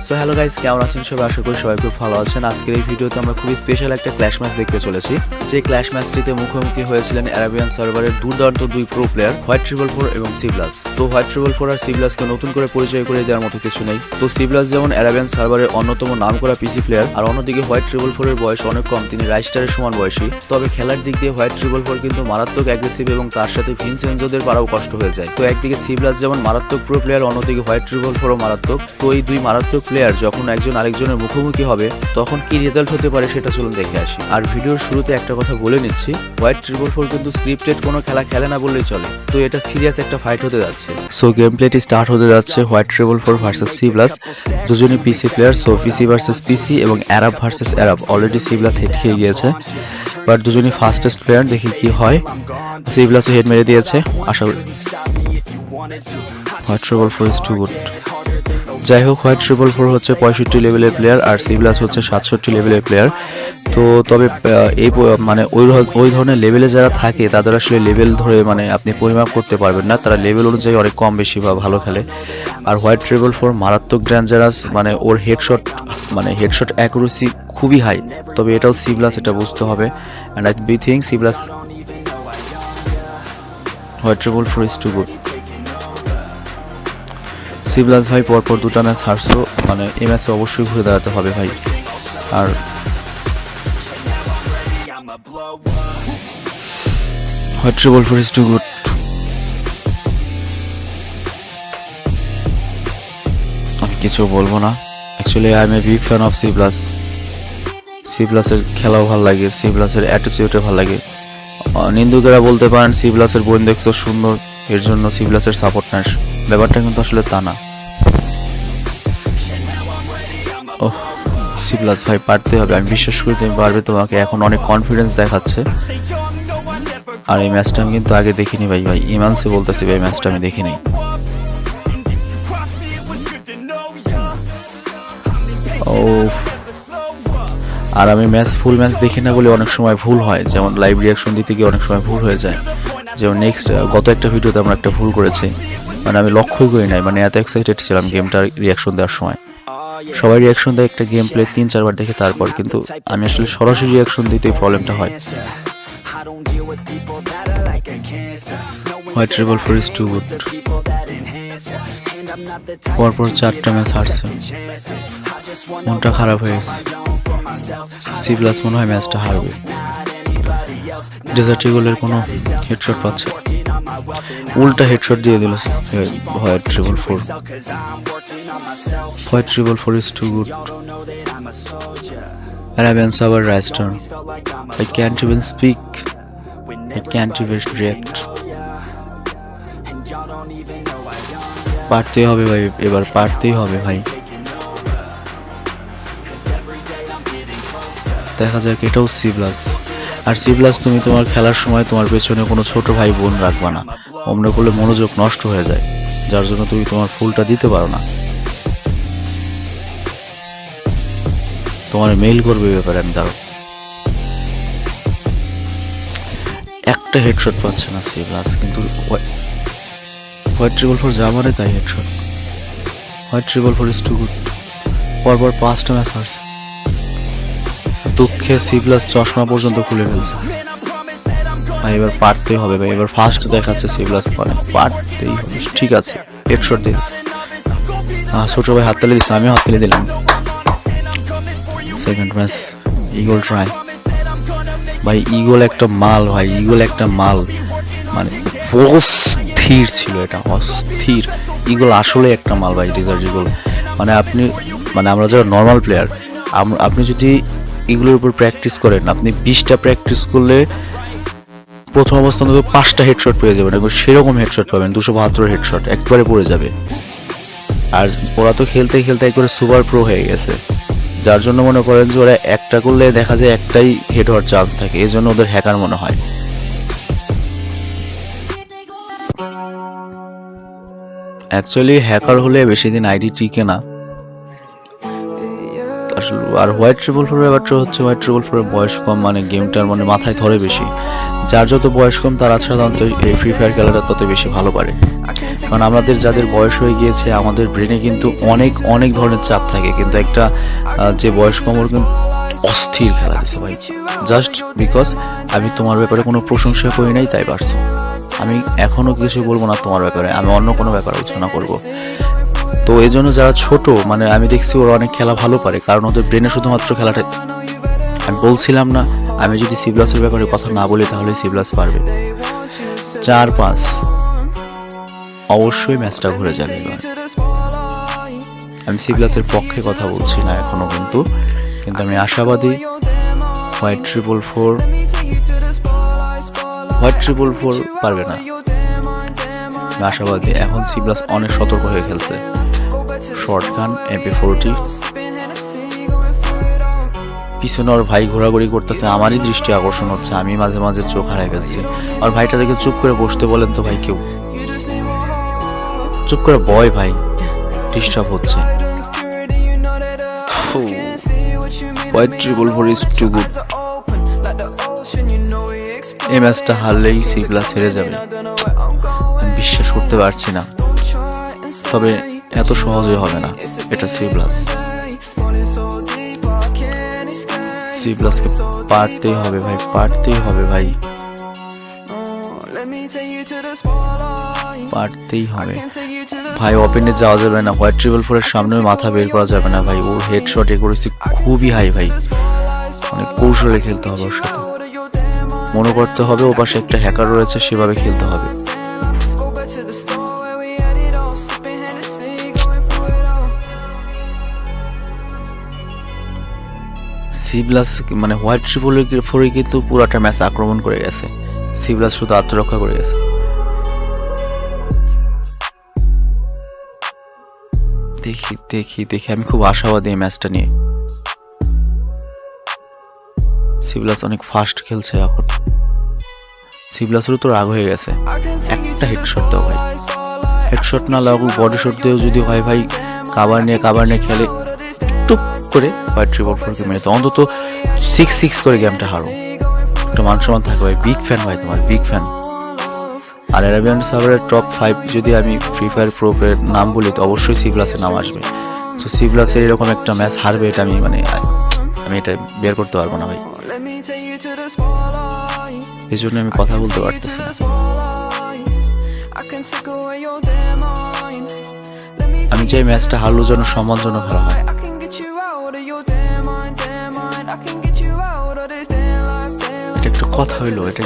So hello guys, কেমন আছেন সবাই? আশা করি সবাই খুব ভালো আছেন। আজকের এই ভিডিওতে আমরা খুবই স্পেশাল একটা ক্ল্যাশ ম্যাচ দেখতে চলেছি। যে ক্ল্যাশ ম্যাচটিতে মুখোমুখি হয়েছিলেন অ্যারাবিয়ান সার্ভারের দুর্দান্ত দুই pro player white triple four এবং সিব্লাস। তো হোয়াইট ট্রিপল ফোর আর সিব্লাসকে নতুন করে পরিচয় করে দেওয়ার মতো কিছু নেই। তো সিব্লাস যেমন অ্যারাবিয়ান সার্ভারের অন্যতম নাম করা পিসি প্লেয়ার, আর অন্যদিকে হোয়াইট ট্রিপল ফোরের বয়স অনেক কম, তিনি রাইস্টারের সমান বয়সী। তবে খেলার দিক দিয়ে হোয়াইট ট্রিপল ফোর কিন্তু মারাত্মক অ্যাগ্রেসিভ এবং তার সাথে ভিনসেনজোদের পারাও কষ্ট হয়ে যায়। তো একদিকে সিব্লাস যেমন মারাত্মক প্রো প্লেয়ার, অন্যদিকে হোয়াইট ট্রিপল ফোরও মারাত্মক। তো এই দুই মারাত্মক প্লেয়ার যখন একজন আরেকজনের মুখোমুখি হবে তখন কি রেজাল্ট হতে পারে সেটা চলুন দেখে আসি। আর ভিডিওর শুরুতে একটা কথা বলে নিচ্ছি, হোয়াইট ট্রিপল ফোর কিন্তু স্ক্রিপ্টেড কোনো খেলা খেলে না বললেই চলে। তো এটা সিরিয়াস একটা ফাইট হতে যাচ্ছে। সো গেম প্লেটি স্টার্ট হতে যাচ্ছে হোয়াইট ট্রিপল ফোর ভার্সেস সিব্লাস। দুজনই PC player, so PC versus PC এবং অ্যারাব ভার্সেস অ্যারাব। অলরেডি সিব্লাস হেড খেয়ে গিয়েছে, বাট দুজনই ফাস্টেস্ট প্লেয়ার, দেখি কি হয়। সিব্লাসও হেড মেরে দিয়েছে। আশা করি white triple four is too good. যাই হোক, হোয়াইট ট্রিপল ফোর হচ্ছে 65 লেভেলের প্লেয়ার আর সিব্লাস হচ্ছে 67 লেভেলের প্লেয়ার। তো তবে এই মানে ওই ধরনের লেভেলে যারা থাকে তাদের আসলে লেভেল ধরে মানে আপনি পরিমাপ করতে পারবেন না, তারা লেভেল অনুযায়ী অনেক কম বেশি বা ভালো খেলে। আর হোয়াইট ট্রিপল ফোর মারাত্মক ডেঞ্জারাস, মানে ওর হেডশট অ্যাকুরেসি খুবই হাই। তবে এটাও সিব্লাস, এটা বুঝতে হবে। অ্যান্ড আই থিঙ্ক সিব্লাস white triple four is too good. সিব্লাস ভাই পরপর দুটা ম্যাচ হারছো, মানে এই ম্যাচে অবশ্যই ঘুরে দাঁড়াতে হবে ভাই। আর white triple four is too good. আমি কিছু বলবো না, actually I am a big fan of সিব্লাস। সিব্লাসের খেলাও ভালো লাগে, সিব্লাসের অ্যাটিটিউডও ভালো লাগে। নিন্দুকেরা বলতে পারেন সিব্লাসের বোন দেখছো সুন্দর, এর জন্য সিব্লাসের সাপোর্ট নেয়, ব্যাপারটা কিন্তু আসলে তা না। ওহ, সিব্লাস ভাই পারতে হবে, আমি বিশ্বাস করি তুমি পারবে, তোমাকে এখন অনেক কনফিডেন্স দেখাচ্ছে। আর এই ম্যাচটা আমি কিন্তু আগে দেখিনি ভাই, ইমানসে বলতেছি ভাই, ম্যাচটা আমি দেখিনি। ও, আর আমি ফুল ম্যাচ দেখি না বলে অনেক সময় ভুল হয়, যেমন লাইভ রিয়াকশন দিতে গিয়ে অনেক সময় ভুল হয়ে যায়। যেমন গত একটা ভিডিওতে আমরা একটা ভুল করেছি, মানে আমি লক্ষ্যই করি নাই, মানে এত এক্সাইটেড ছিলাম গেমটার রিয়াকশন দেওয়ার সময়। সবাই রিয়াকশন দেয় একটা গেম প্লে 3-4 বার দেখে তারপর, কিন্তু আমি আসলে সরাসরি রিয়াকশন দিতে প্রবলেমটা হয়। White triple four is too good. পরপর 4টা ম্যাচ হারছে, মনটা খারাপ হয়ে গেছে। সিব্লাস মনে হয় ম্যাচটা হারবে। ডেজার্ট ইগলের কোনো হেডশট পাচ্ছে, উল্টা হেডশট দিয়ে দিল white triple four. White triple four is too good. Arabian server Raster. I can't even speak. I can't even react. পারতেই হবে ভাই, এবার পারতেই হবে ভাই। দেখা যাক, এটাও সিব্লাস। আর সিব্লাস, তুমি তোমার খেলার সময় তোমার পেছনে কোনো ছোট ভাই বোন রাখবা না, অমন করলে মনোযোগ নষ্ট হয়ে যায়, যার জন্য তুমি তোমার ফুলটা দিতে পারো না। তোমার মেইল করবে ব্যাপারে আমি দাঁড়ো। একটা হেডশট পাচ্ছে না সিব্লাস, কিন্তু হোয়াইট ট্রিপল ফোর যা মানে তাই headshot. White triple four is too good. পরপর 5টা ম্যাচ হারছে, দুঃখে সিব্লাস চশমা পর্যন্ত খুলে ফেলছে ভাই। এবার পারতেই হবে ভাই, এবার ফার্স্ট দেখাচ্ছে সিব্লাস, পারতেই হবে। ঠিক আছে, হেডশট দিয়েছে। ছোট ভাই হাততালি দিচ্ছে, আমিও হাততালি দিলাম। Second match eagle try. ভাই ইগল একটা মাল, ভাই ইগল একটা মাল, মানে অস্থির ছিল, এটা অস্থির। ইগল আসলে একটা মাল ভাই, ডেজার্ট ইগল। মানে আমরা যারা নর্মাল প্লেয়ার, আপনি যদি ইগলের উপর প্র্যাকটিস করেন, আপনি 20টা প্র্যাকটিস করলে প্রথম অবস্থান 5টা হেডশট পেয়ে যাবেন, এবং সেরকম হেডশট পাবেন, 272 হেডশট একবারে পড়ে যাবে। আর ওরা তো খেলতে খেলতে একবারে সুপার প্রো হয়ে গেছে, যার জন্য মনে করেন যে ওরা একটা করলে দেখা যায় একটাই হেড হওয়ার চান্স থাকে, এই জন্য ওদের হ্যাকার মনে হয়। অ্যাকচুয়ালি হ্যাকার হলে বেশি দিন আইডি টিকে না, আসলে আর হোয়াইট ট্রিপল ফোরের ব্যাপারটা হচ্ছে হোয়াইট ট্রিপল ফোরের বয়স কম, মানে গেমটার মানে মাথায় ধরে বেশি। যার যত বয়স কম তারা সাধারণত এই ফ্রি ফায়ার খেলাটা তত বেশি ভালো পারে। কারণ আমাদের যাদের বয়স হয়ে গিয়েছে আমাদের ব্রেনে কিন্তু অনেক অনেক ধরনের চাপ থাকে, কিন্তু একটা যে বয়স কম ওর কিন্তু অস্থির খেলা দিছে ভাই, জাস্ট বিকজ আমি তোমার ব্যাপারে কোনো প্রশংসা করি নাই তাই পারছো। আমি এখনো কিছু বলবো না তোমার ব্যাপারে, আমি অন্য কোনো ব্যাপারে আলোচনা করব। তো এই জন্য যারা ছোট, মানে আমি দেখছি ওরা অনেক খেলা ভালো পারে, কারণ ওদের ব্রেনে শুধুমাত্র খেলাটা। আমি বলছিলাম না, আমি যদি সিপ্লাসের ব্যাপারে কথা না বলি তাহলে সিপ্লাস পারবে। 4-5 অবশ্যই ম্যাচটা ঘুরে যাবে এবার। আমি সিপ্লাসের পক্ষে কথা বলছি না এখনো, কিন্তু আমি আশাবাদী হোয়াইট ট্রিপল ফোর পারবে না। আমি আশাবাদী। এখন সিপ্লাস অনেক সতর্ক হয়ে খেলছে। শর্টগান MP40 পিছনে ওর ভাই ঘোরাঘুরি করতেছে, আমারই দৃষ্টি আকর্ষণ হচ্ছে, আমি মাঝে মাঝে চোখ হারাই ফেলছি। আর ভাইটা দেখে চুপ করে বসতে বলেন তো ভাই, কেউ চুপ করে বয় ভাই, ডিস্টার্ব হচ্ছে। White triple four is too good. এই ম্যাচটা হারলেই সিপ্লাস হেরে যাবে, আমি বিশ্বাস করতে পারছি না। তবে এত সহজে হবে না, এটা সিপ্লাসকে পারতেই হবে ভাই, পারতেই হবে ভাই, পারতেই হবে ভাই। ওপেনে যাওয়া যাবে না, হোয়াইট ট্রিপল ফোরের সামনে মাথা বের করা যাবে না ভাই। ওর হেডশট একুরেসি খুবই হাই ভাই, অনেক কৌশলে খেলতে হবে ওর সাথে। মনে করতে হবে ও পাশে একটা হ্যাকার রয়েছে, সেভাবে খেলতে হবে। সিপ্লাস মানে হোয়াইট ট্রিপল ফোরে কিন্তু পুরাটা ম্যাচ আক্রমণ করে গেছে, সিপ্লাস শুধু আত্মরক্ষা করে গেছে। দেখি আমি খুব আশাবাদী এই ম্যাচটা নিয়ে। সিপ্লাস অনেক ফাস্ট খেলছে এখন। সিপ্লাসেরও তো রাগ হয়ে গেছে। একটা হেডশট দাও ভাই, হেডশট না লাগুক বডি শট দিয়েও যদি হয় ভাই, কাভার নিয়ে খেলে টুপ করে হোয়াইট ট্রিপল ফোরকে মেরে তো অন্তত 6-6 করে গেমটা হারো, একটা মান সম্মান থাকে ভাই। বিগ ফ্যান ভাই, তোমার বিগ ফ্যান। আর অ্যারাবিয়ান সার্ভারের টপ 5 যদি আমি ফ্রি ফায়ার প্রোর নাম বলি তো অবশ্যই সিপ্লাসের নাম আসবে। তো সিপ্লাসের এরকম একটা ম্যাচ হারবে, এটা আমি এটা বের করতে পারবো না ভাই, এই জন্য আমি কথা বলতে পারতেছি না। আমি চাই ম্যাচটা হারলেও যেন সম্মানজনক হারা হয়। এটা একটা কথা হইলো, এটা